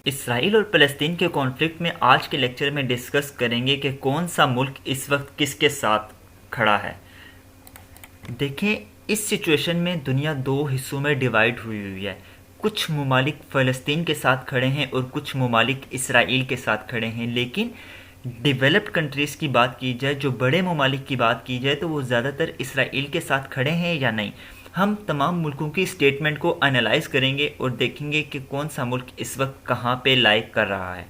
اسرائیل اور فلسطین کے کانفلکٹ میں آج کے لیکچر میں ڈسکس کریں گے کہ کون سا ملک اس وقت کس کے ساتھ کھڑا ہے۔ دیکھیں، اس سچویشن میں دنیا دو حصوں میں ڈیوائیڈ ہوئی ہے۔ کچھ ممالک فلسطین کے ساتھ کھڑے ہیں اور کچھ ممالک اسرائیل کے ساتھ کھڑے ہیں، لیکن ڈیولپڈ کنٹریز کی بات کی جائے، جو بڑے ممالک کی بات کی جائے، تو وہ زیادہ تر اسرائیل کے ساتھ کھڑے ہیں یا نہیں۔ ہم تمام ملکوں کی سٹیٹمنٹ کو انالائز کریں گے اور دیکھیں گے کہ کون سا ملک اس وقت کہاں پہ لائک کر رہا ہے۔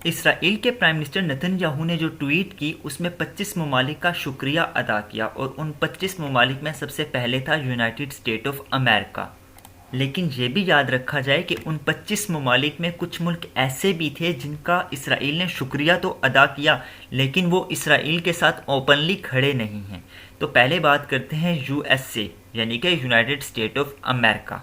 اسرائیل کے پرائم منسٹر نتن یاہو نے جو ٹویٹ کی، اس میں 25 ممالک کا شکریہ ادا کیا، اور ان 25 ممالک میں سب سے پہلے تھا یونائٹڈ اسٹیٹ آف امریکہ۔ لیکن یہ بھی یاد رکھا جائے کہ ان 25 ممالک میں کچھ ملک ایسے بھی تھے جن کا اسرائیل نے شکریہ تو ادا کیا، لیکن وہ اسرائیل کے ساتھ اوپنلی کھڑے نہیں ہیں۔ تو پہلے بات کرتے ہیں یو ایس سے، یعنی کہ یونائٹڈ اسٹیٹ آف امریکہ۔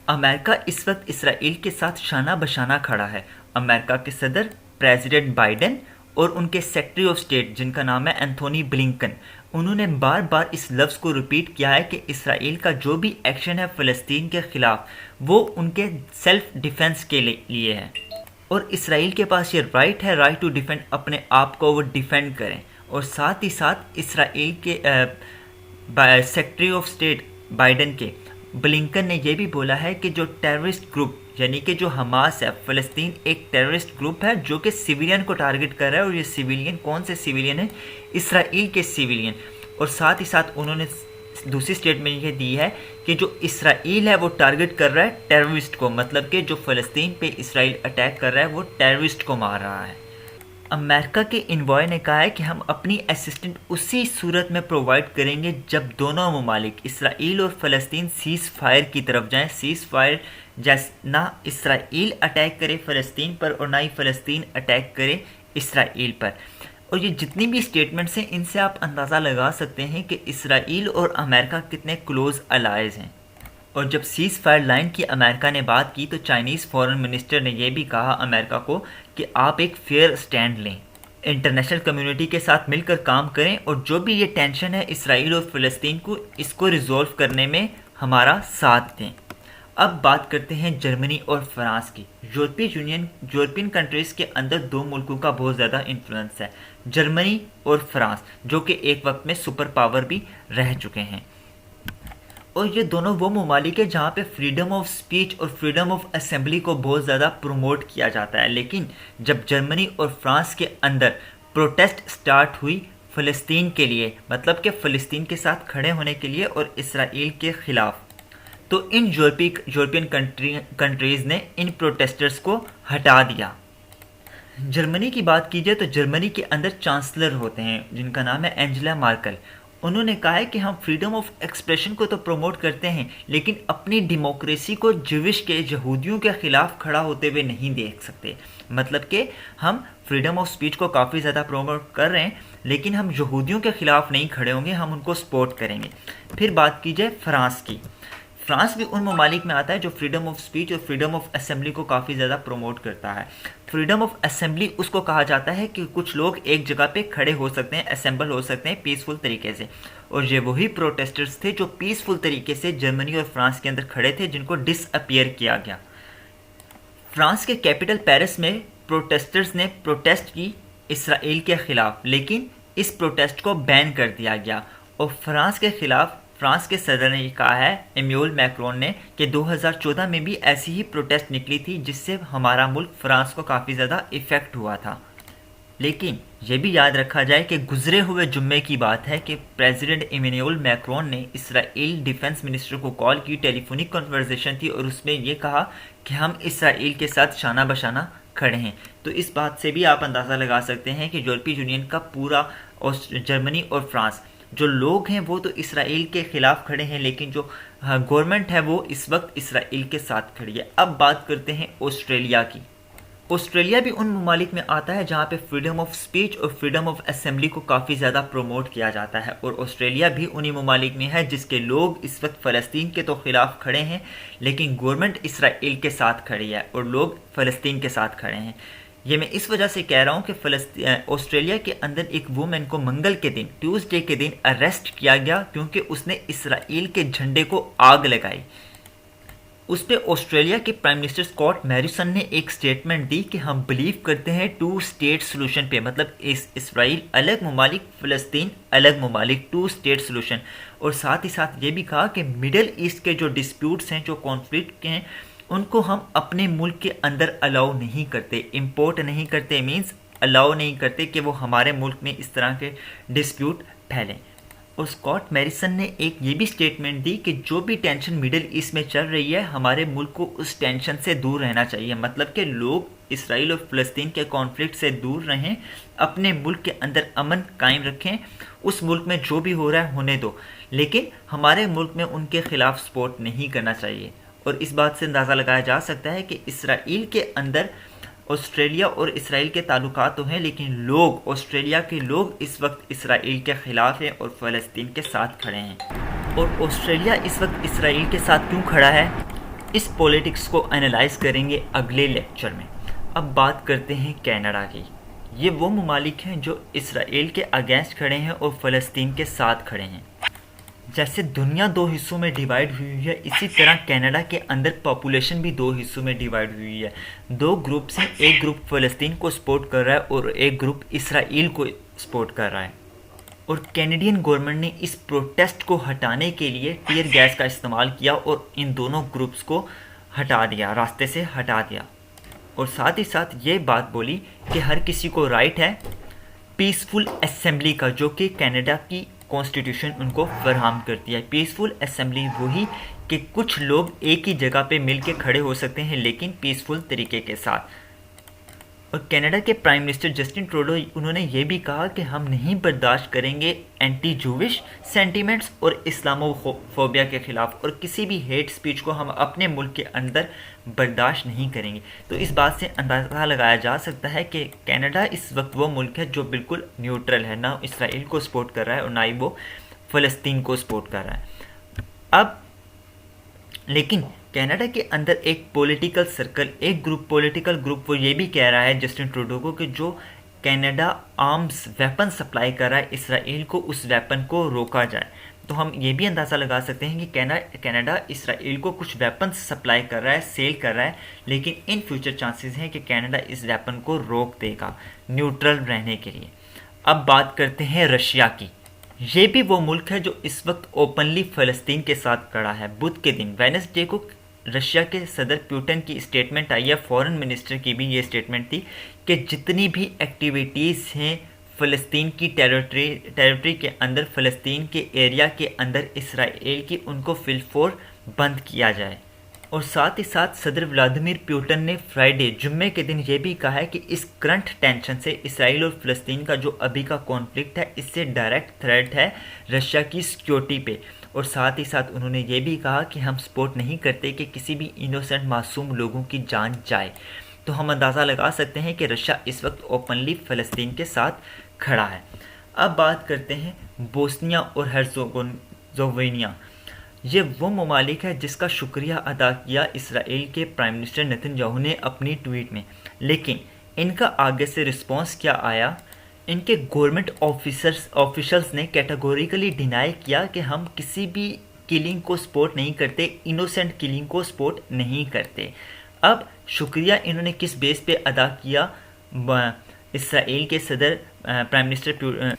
امریکہ اس وقت اسرائیل کے ساتھ شانہ بشانہ کھڑا ہے۔ امریکہ کے صدر پریزیڈنٹ بائیڈن اور ان کے سیکرٹری آف اسٹیٹ جن کا نام ہے اینتھونی بلنکن، انہوں نے بار بار اس لفظ کو ریپیٹ کیا ہے کہ اسرائیل کا جو بھی ایکشن ہے فلسطین کے خلاف، وہ ان کے سیلف ڈیفنس کے لیے ہے، اور اسرائیل کے پاس یہ رائٹ ٹو ڈیفینڈ، اپنے آپ کو وہ ڈیفینڈ کریں۔ اور ساتھ ہی ساتھ اسرائیل کے سیکرٹری آف اسٹیٹ بائیڈن کے بلنکن نے یہ بھی بولا ہے کہ جو ٹیررسٹ گروپ، یعنی کہ جو حماس ہے، فلسطین ایک ٹیررسٹ گروپ ہے جو کہ سویلین کو ٹارگٹ کر رہا ہے، اور یہ سویلین کون سے سویلین ہیں؟ اسرائیل کے سویلین۔ اور ساتھ ہی ساتھ انہوں نے دوسری سٹیٹمنٹ یہ دی ہے کہ جو اسرائیل ہے وہ ٹارگٹ کر رہا ہے ٹیررسٹ کو، مطلب کہ جو فلسطین پہ اسرائیل اٹیک کر رہا ہے وہ ٹیررسٹ کو مار رہا ہے۔ امریکہ کے انوائے نے کہا ہے کہ ہم اپنی اسسٹنٹ اسی صورت میں پرووائڈ کریں گے جب دونوں ممالک اسرائیل اور فلسطین سیز فائر کی طرف جائیں۔ سیز فائر نہ اسرائیل اٹیک کرے فلسطین پر اور نہ ہی فلسطین اٹیک کرے اسرائیل پر۔ اور یہ جتنی بھی سٹیٹمنٹس ہیں، ان سے آپ اندازہ لگا سکتے ہیں کہ اسرائیل اور امریکہ کتنے کلوز الائز ہیں۔ اور جب سیز فائر لائن کی امریکہ نے بات کی تو چائنیز فورن منسٹر نے یہ بھی کہا امریکہ کو کہ آپ ایک فیئر سٹینڈ لیں، انٹرنیشنل کمیونٹی کے ساتھ مل کر کام کریں، اور جو بھی یہ ٹینشن ہے اسرائیل اور فلسطین کو، اس کو ریزولو کرنے میں ہمارا ساتھ دیں۔ اب بات کرتے ہیں جرمنی اور فرانس کی۔ یورپین کنٹریز کے اندر دو ملکوں کا بہت زیادہ انفلوئنس ہے، جرمنی اور فرانس، جو کہ ایک وقت میں سپر پاور بھی رہ چکے ہیں۔ اور یہ دونوں وہ ممالک ہیں جہاں پہ فریڈم آف سپیچ اور فریڈم آف اسمبلی کو بہت زیادہ پروموٹ کیا جاتا ہے، لیکن جب جرمنی اور فرانس کے اندر پروٹیسٹ سٹارٹ ہوئی فلسطین کے لیے، مطلب کہ فلسطین کے ساتھ کھڑے ہونے کے لیے اور اسرائیل کے خلاف، تو ان یورپین کنٹریز نے ان پروٹیسٹرز کو ہٹا دیا۔ جرمنی کی بات کی جائے تو جرمنی کے اندر چانسلر ہوتے ہیں جن کا نام ہے اینجلا مارکل۔ انہوں نے کہا ہے کہ ہم فریڈم آف ایکسپریشن کو تو پروموٹ کرتے ہیں، لیکن اپنی ڈیموکریسی کو یہودیوں کے خلاف کھڑا ہوتے ہوئے نہیں دیکھ سکتے۔ مطلب کہ ہم فریڈم آف سپیچ کو کافی زیادہ پروموٹ کر رہے ہیں، لیکن ہم یہودیوں کے خلاف نہیں کھڑے ہوں گے، ہم ان کو سپورٹ کریں گے۔ پھر بات کی جائے فرانس کی۔ فرانس بھی ان ممالک میں آتا ہے جو فریڈم آف سپیچ اور فریڈم آف اسمبلی کو کافی زیادہ پروموٹ کرتا ہے۔ فریڈم آف اسمبلی اس کو کہا جاتا ہے کہ کچھ لوگ ایک جگہ پہ کھڑے ہو سکتے ہیں، اسمبل ہو سکتے ہیں پیسفل طریقے سے، اور یہ وہی پروٹیسٹرز تھے جو پیسفل طریقے سے جرمنی اور فرانس کے اندر کھڑے تھے، جن کو ڈس اپیئر کیا گیا۔ فرانس کے کیپٹل پیرس میں پروٹیسٹرز نے پروٹیسٹ کی اسرائیل کے خلاف، لیکن اس پروٹیسٹ کو بین کر دیا گیا، اور فرانس کے خلاف فرانس کے صدر نے یہ کہا ہے ایمیول میکرون نے کہ 2014 میں بھی ایسی ہی پروٹیسٹ نکلی تھی جس سے ہمارا ملک فرانس کو کافی زیادہ ایفیکٹ ہوا تھا۔ لیکن یہ بھی یاد رکھا جائے کہ گزرے ہوئے جمعے کی بات ہے کہ پریزیڈنٹ ایمیول میکرون نے اسرائیل ڈیفنس منسٹر کو کال کی، ٹیلی فونک کنورزیشن تھی، اور اس میں یہ کہا کہ ہم اسرائیل کے ساتھ شانہ بشانہ کھڑے ہیں۔ تو اس بات سے بھی آپ اندازہ لگا سکتے ہیں کہ یورپی یونین کا پورا جرمنی اور فرانس، جو لوگ ہیں وہ تو اسرائیل کے خلاف کھڑے ہیں، لیکن جو گورنمنٹ ہے وہ اس وقت اسرائیل کے ساتھ کھڑی ہے۔ اب بات کرتے ہیں آسٹریلیا کی۔ آسٹریلیا بھی ان ممالک میں آتا ہے جہاں پہ فریڈم آف سپیچ اور فریڈم آف اسمبلی کو کافی زیادہ پروموٹ کیا جاتا ہے، اور آسٹریلیا بھی انہی ممالک میں ہے جس کے لوگ اس وقت فلسطین کے تو خلاف کھڑے ہیں، لیکن گورنمنٹ اسرائیل کے ساتھ کھڑی ہے اور لوگ فلسطین کے ساتھ کھڑے ہیں۔ یہ میں اس وجہ سے کہہ رہا ہوں کہ آسٹریلیا کے اندر ایک وومن کو منگل کے دن، ٹیوزڈے کے دن اریسٹ کیا گیا کیونکہ اس نے اسرائیل کے جھنڈے کو آگ لگائی۔ اس پہ آسٹریلیا کے پرائم منسٹر اسکاٹ میریسن نے ایک سٹیٹمنٹ دی کہ ہم بلیو کرتے ہیں 2 اسٹیٹ سلوشن پہ، مطلب اسرائیل الگ ممالک، فلسطین الگ ممالک، 2 اسٹیٹ سلوشن. اور ساتھ ہی ساتھ یہ بھی کہا کہ مڈل ایسٹ کے جو ڈسپیوٹس ہیں، جو کانفلکٹ کے ہیں، ان کو ہم اپنے ملک کے اندر الاؤ نہیں کرتے، امپورٹ نہیں کرتے، مینز الاؤ نہیں کرتے کہ وہ ہمارے ملک میں اس طرح کے ڈسپیوٹ پھیلیں. اور اسکاٹ میریسن نے ایک یہ بھی سٹیٹمنٹ دی کہ جو بھی ٹینشن مڈل ایسٹ میں چل رہی ہے، ہمارے ملک کو اس ٹینشن سے دور رہنا چاہیے. مطلب کہ لوگ اسرائیل اور فلسطین کے کانفلکٹ سے دور رہیں، اپنے ملک کے اندر امن قائم رکھیں، اس ملک میں جو بھی ہو رہا ہے ہونے دو، لیکن ہمارے ملک میں ان کے خلاف سپورٹ نہیں کرنا چاہیے. اور اس بات سے اندازہ لگایا جا سکتا ہے کہ اسرائیل کے اندر آسٹریلیا اور اسرائیل کے تعلقات تو ہیں، لیکن آسٹریلیا کے لوگ اس وقت اسرائیل کے خلاف ہیں اور فلسطین کے ساتھ کھڑے ہیں. اور آسٹریلیا اس وقت اسرائیل کے ساتھ کیوں کھڑا ہے، اس پولیٹکس کو انالائز کریں گے اگلے لیکچر میں. اب بات کرتے ہیں کینیڈا کی. یہ وہ ممالک ہیں جو اسرائیل کے اگینسٹ کھڑے ہیں اور فلسطین کے ساتھ کھڑے ہیں. جیسے دنیا 2 حصوں میں ڈیوائیڈ ہوئی ہے، اسی طرح کینیڈا کے اندر پاپولیشن بھی 2 حصوں میں ڈیوائیڈ ہوئی ہے. 2 گروپس ہیں، ایک گروپ فلسطین کو سپورٹ کر رہا ہے اور ایک گروپ اسرائیل کو سپورٹ کر رہا ہے. اور کینیڈین گورنمنٹ نے اس پروٹیسٹ کو ہٹانے کے لیے ٹیئر گیس کا استعمال کیا اور ان دونوں گروپس کو ہٹا دیا، راستے سے ہٹا دیا. اور ساتھ ہی ساتھ یہ بات بولی کہ ہر کسی کو رائٹ ہے پیسفل اسمبلی کا، جو کہ کینیڈا کی کانسٹیٹیوشن ان کو فراہم کرتی ہے. پیسفل اسمبلی وہی کہ کچھ لوگ ایک ہی جگہ پہ مل کے کھڑے ہو سکتے ہیں، لیکن پیسفل طریقے کے ساتھ. اور کینیڈا کے پرائم منسٹر جسٹن ٹروڈو انہوں نے یہ بھی کہا کہ ہم نہیں برداشت کریں گے اینٹی جوش سینٹیمنٹس اور اسلامو فوبیا کے خلاف، اور کسی بھی ہیٹ سپیچ کو ہم اپنے ملک کے اندر برداشت نہیں کریں گے. تو اس بات سے اندازہ لگایا جا سکتا ہے کہ کینیڈا اس وقت وہ ملک ہے جو بالکل نیوٹرل ہے، نہ اسرائیل کو سپورٹ کر رہا ہے اور نہ ہی وہ فلسطین کو سپورٹ کر رہا ہے. اب لیکن کینیڈا کے اندر ایک پولیٹیکل سرکل، ایک پولیٹیکل گروپ وہ یہ بھی کہہ رہا ہے جسٹن ٹروڈو کو کہ جو کینیڈا آرمز ویپن سپلائی کر رہا ہے اسرائیل کو، اس ویپن کو روکا جائے. تو ہم یہ بھی اندازہ لگا سکتے ہیں کہ کینیڈا اسرائیل کو کچھ ویپن سپلائی کر رہا ہے، سیل کر رہا ہے، لیکن ان فیوچر چانسز ہیں کہ کینیڈا اس ویپن کو روک دے گا نیوٹرل رہنے کے لیے. اب بات کرتے ہیں رشیا کی. یہ بھی وہ ملک ہے جو اس وقت اوپنلی فلسطین کے ساتھ کھڑا ہے. بدھ کے دن وینسڈے کو رشیا کے صدر پیوٹن کی اسٹیٹمنٹ آئی ہے، فورن منسٹر کی بھی یہ اسٹیٹمنٹ تھی کہ جتنی بھی ایکٹیویٹیز ہیں فلسطین کی ٹیریٹری کے اندر، فلسطین کے ایریا کے اندر اسرائیل کی، ان کو فی الفور بند کیا جائے. اور ساتھ ہی ساتھ صدر ولادیمیر پیوٹن نے فرائیڈے جمعے کے دن یہ بھی کہا ہے کہ اس کرنٹ ٹینشن سے اسرائیل اور فلسطین کا جو ابھی کا کانفلکٹ ہے، اس سے ڈائریکٹ تھریٹ ہے رشیا کی سیکیورٹی پہ. اور ساتھ ہی ساتھ انہوں نے یہ بھی کہا کہ ہم سپورٹ نہیں کرتے کہ کسی بھی انوسنٹ معصوم لوگوں کی جان جائے. تو ہم اندازہ لگا سکتے ہیں کہ رشیا اس وقت اوپنلی فلسطین کے ساتھ کھڑا ہے. اب بات کرتے ہیں بوسنیا اور ہرزوگوینیا. یہ وہ ممالک ہے جس کا شکریہ ادا کیا اسرائیل کے پرائم منسٹر نتن یاہو نے اپنی ٹویٹ میں، لیکن ان کا آگے سے رسپانس کیا آیا؟ ان کے گورنمنٹ آفیشلز نے کیٹیگوریکلی ڈینائی کیا کہ ہم کسی بھی کلنگ کو سپورٹ نہیں کرتے، انوسنٹ کلنگ کو سپورٹ نہیں کرتے. اب شکریہ انہوں نے کس بیس پہ ادا کیا؟ اسرائیل کے صدر پرائم منسٹر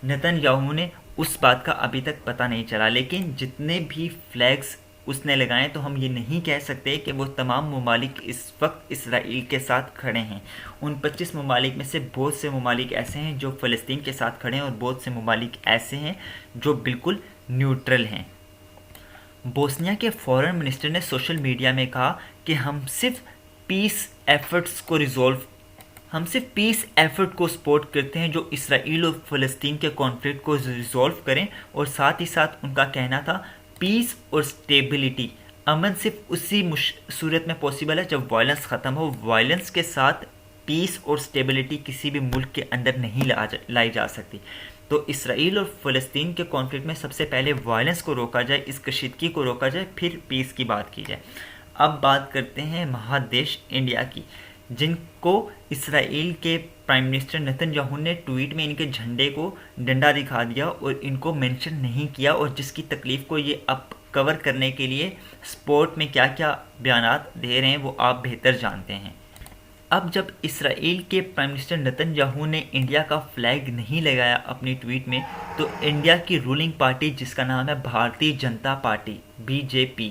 نتن یاہو نے، اس بات کا ابھی تک پتہ نہیں چلا، لیکن جتنے بھی فلیگز اس نے لگائیں تو ہم یہ نہیں کہہ سکتے کہ وہ تمام ممالک اس وقت اسرائیل کے ساتھ کھڑے ہیں. ان 25 ممالک میں سے بہت سے ممالک ایسے ہیں جو فلسطین کے ساتھ کھڑے ہیں اور بہت سے ممالک ایسے ہیں جو بالکل نیوٹرل ہیں. بوسنیا کے فورن منسٹر نے سوشل میڈیا میں کہا کہ ہم صرف پیس ایفرٹ کو سپورٹ کرتے ہیں جو اسرائیل اور فلسطین کے کانفلکٹ کو ریزولو کریں. اور ساتھ ہی ساتھ ان کا کہنا تھا پیس اور سٹیبلٹی، امن صرف اسی صورت میں پاسبل ہے جب وائلنس ختم ہو. وائلنس کے ساتھ پیس اور سٹیبلٹی کسی بھی ملک کے اندر نہیں لائی جا سکتی. تو اسرائیل اور فلسطین کے کانفلکٹ میں سب سے پہلے وائلنس کو روکا جائے، اس کشیدگی کو روکا جائے، پھر پیس کی بات کی جائے. اب بات کرتے ہیں مہادیش انڈیا کی، جن کو اسرائیل کے پرائم منسٹر نتن یاہو نے ٹویٹ میں ان کے جھنڈے کو ڈنڈا دکھا دیا اور ان کو مینشن نہیں کیا، اور جس کی تکلیف کو یہ کور کرنے کے لیے سپورٹ میں کیا کیا بیانات دے رہے ہیں وہ آپ بہتر جانتے ہیں۔ اب جب اسرائیل کے پرائم منسٹر نتن یاہو نے انڈیا کا فلیگ نہیں لگایا اپنی ٹویٹ میں، تو انڈیا کی رولنگ پارٹی جس کا نام ہے بھارتی جنتا پارٹی BJP،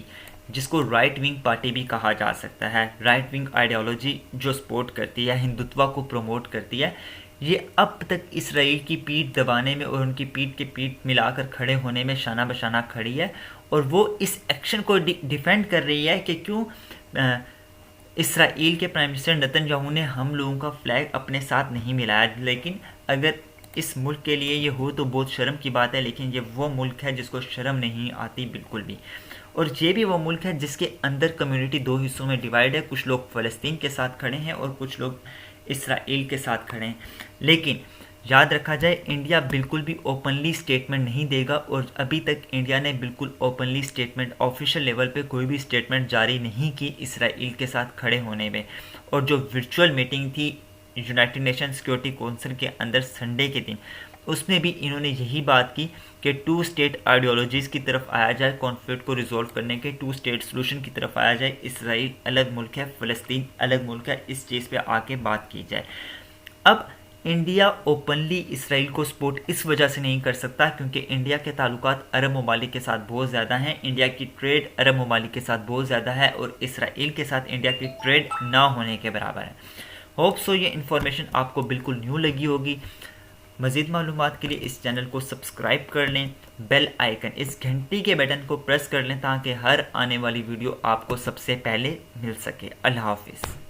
جس کو رائٹ ونگ پارٹی بھی کہا جا سکتا ہے، رائٹ ونگ آئیڈیالوجی جو سپورٹ کرتی ہے، ہندوتوا کو پروموٹ کرتی ہے، یہ اب تک اسرائیل کی پیٹھ دبانے میں اور ان کی پیٹھ کے پیٹھ ملا کر کھڑے ہونے میں شانہ بشانہ کھڑی ہے، اور وہ اس ایکشن کو ڈیفینڈ کر رہی ہے کہ کیوں اسرائیل کے پرائم منسٹر نتن یاہو نے ہم لوگوں کا فلیگ اپنے ساتھ نہیں ملایا۔ لیکن اگر اس ملک کے لیے یہ ہو تو بہت شرم کی بات ہے، لیکن یہ وہ ملک ہے جس کو شرم نہیں آتی بالکل بھی، اور یہ بھی وہ ملک ہے جس کے اندر کمیونٹی دو حصوں میں ڈیوائیڈ ہے، کچھ لوگ فلسطین کے ساتھ کھڑے ہیں اور کچھ لوگ اسرائیل کے ساتھ کھڑے ہیں۔ لیکن یاد رکھا جائے انڈیا بالکل بھی اوپنلی سٹیٹمنٹ نہیں دے گا، اور ابھی تک انڈیا نے بالکل اوپنلی سٹیٹمنٹ آفیشیل لیول پہ کوئی بھی سٹیٹمنٹ جاری نہیں کی اسرائیل کے ساتھ کھڑے ہونے میں۔ اور جو ورچوئل میٹنگ تھی یونائٹڈ نیشن سیکورٹی کونسل کے اندر سنڈے کے دن، اس میں بھی انہوں نے یہی بات کی کہ 2 اسٹیٹ آئیڈیالوجیز کی طرف آیا جائے، کانفلکٹ کو ریزولو کرنے کے 2 اسٹیٹ سلوشن کی طرف آیا جائے، اسرائیل الگ ملک ہے، فلسطین الگ ملک ہے، اس چیز پہ آ کے بات کی جائے۔ اب انڈیا اوپنلی اسرائیل کو سپورٹ اس وجہ سے نہیں کر سکتا کیونکہ انڈیا کے تعلقات عرب ممالک کے ساتھ بہت زیادہ ہیں، انڈیا کی ٹریڈ عرب ممالک کے ساتھ بہت زیادہ ہے، اور اسرائیل کے ساتھ انڈیا کی ٹریڈ نہ ہونے کے برابر ہے۔ ہوپ سو یہ انفارمیشن آپ کو بالکل نیو لگی ہوگی۔ مزید معلومات کے لیے اس چینل کو سبسکرائب کر لیں، بیل آئیکن اس گھنٹی کے بٹن کو پریس کر لیں تاکہ ہر آنے والی ویڈیو آپ کو سب سے پہلے مل سکے۔ اللہ حافظ۔